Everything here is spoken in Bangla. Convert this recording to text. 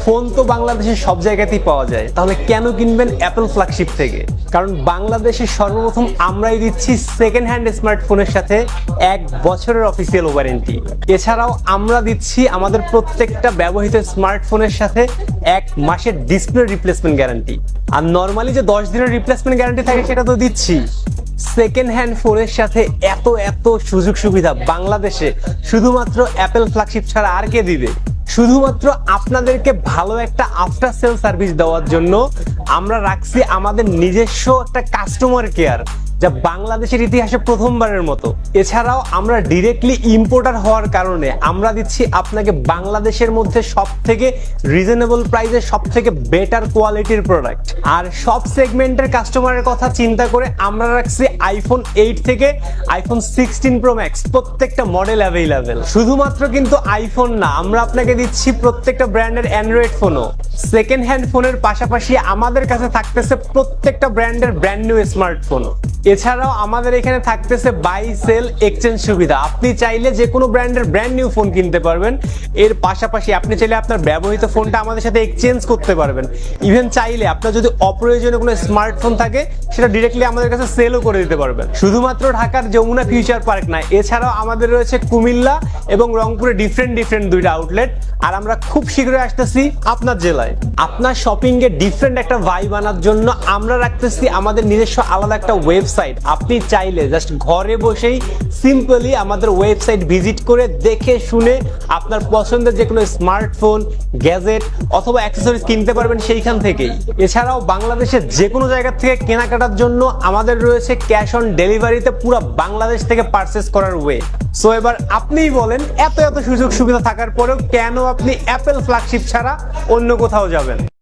ফোন তো বাংলাদেশের সব জায়গাতেই পাওয়া যায়, তাহলে কেন কিনবেন অ্যাপল ফ্ল্যাগশিপ থেকে? কারণ বাংলাদেশে সর্বপ্রথম আমরাই দিচ্ছি সেকেন্ড হ্যান্ড স্মার্টফোনের সাথে 1 বছরের অফিসিয়াল ওয়ারেন্টি। এছাড়াও আমরা দিচ্ছি আমাদের প্রত্যেকটা ব্যবহৃত স্মার্টফোনের সাথে 1 মাসের ডিসপ্লে রিপ্লেসমেন্ট গ্যারান্টি। আর নর্মালি যে 10 দিনের রিপ্লেসমেন্ট গ্যারান্টি থাকে সেটা তো দিচ্ছি। সেকেন্ড হ্যান্ড ফোনের সাথে এত সুযোগ সুবিধা বাংলাদেশে শুধুমাত্র অ্যাপল ফ্ল্যাগশিপ ছাড়া আর কে দিবে? শুধুমাত্র আপনাদেরকে ভালো একটা আফটার সেল সার্ভিস দেওয়ার জন্য আমরা রাখছি আমাদের নিজস্ব একটা কাস্টমার কেয়ার, যা বাংলাদেশের ইতিহাসে প্রথমবারের মতো। এছাড়াও আমরা ডিরেক্টলি ইম্পোর্টার হওয়ার কারণে আমরা দিচ্ছি আপনাকে বাংলাদেশের মধ্যে সব থেকে রিজনেবল প্রাইসে সব থেকে বেটার কোয়ালিটির প্রোডাক্ট। আর সব সেগমেন্টের কাস্টমারের কথা চিন্তা করে আমরা রাখছি আইফোন 8 থেকে আইফোন 16 প্রো ম্যাক্স প্রত্যেকটা মডেল অ্যাভেলেবেল। শুধুমাত্র কিন্তু আইফোন না, আমরা আপনাকে দিচ্ছি প্রত্যেকটা ব্র্যান্ডের অ্যান্ড্রয়েড ফোনও। সেকেন্ড হ্যান্ড ফোনের পাশাপাশি আমাদের কাছে থাকতেছে প্রত্যেকটা ব্র্যান্ডের ব্র্যান্ড নিউ স্মার্টফোন। এছাড়াও আমাদের এখানে থাকতেছে বাই সেল এক্সচেঞ্জ সুবিধা। আপনি চাইলে যে কোনো ব্র্যান্ডের ব্র্যান্ড নিউ ফোন কিনতে পারবেন। এর পাশাপাশি আপনি চাইলে আপনার ব্যবহৃত ফোনটা আমাদের সাথে এক্সচেঞ্জ করতে পারবেন। ইভেন চাইলে আপনার যদি অপ্রয়োজনীয় কোনো স্মার্টফোন থাকে সেটা ডিরেক্টলি আমাদের কাছে সেলও করে দিতে পারবেন। শুধুমাত্র ঢাকার যমুনা ফিউচার পার্ক নয়, এছাড়াও আমাদের রয়েছে কুমিল্লা এবং রংপুরে ডিফারেন্ট 2টা আউটলেট। আর আমরা খুব শীঘ্রই আসতেছি আপনার জেলায়। আপনার শপিং এ ডিফারেন্ট একটা ভাইব আনার জন্য আমরা রাখতেছি আমাদের নিজস্ব আলাদা একটা ওয়েবসাইট। আপনি চাইলে জাস্ট ঘরে বসেই সিম্পলি আমাদের ওয়েবসাইট ভিজিট করে দেখে শুনে আপনার পছন্দের যে কোনো স্মার্টফোন, গ্যাজেট অথবা অ্যাক্সেসরিজ কিনতে পারবেন সেইখান থেকেই। এছাড়াও বাংলাদেশের যে কোনো জায়গা থেকে কেনাকাটার জন্য আমাদের রয়েছে ক্যাশ অন ডেলিভারিতে পুরো বাংলাদেশ থেকে পারচেস করার ওয়ে। সো এবার আপনিই বলেন, এত সুযোগ সুবিধা থাকার পরেও কেন আপনি অ্যাপল ফ্ল্যাগশিপ ছাড়া অন্য কোথাও যাবেন?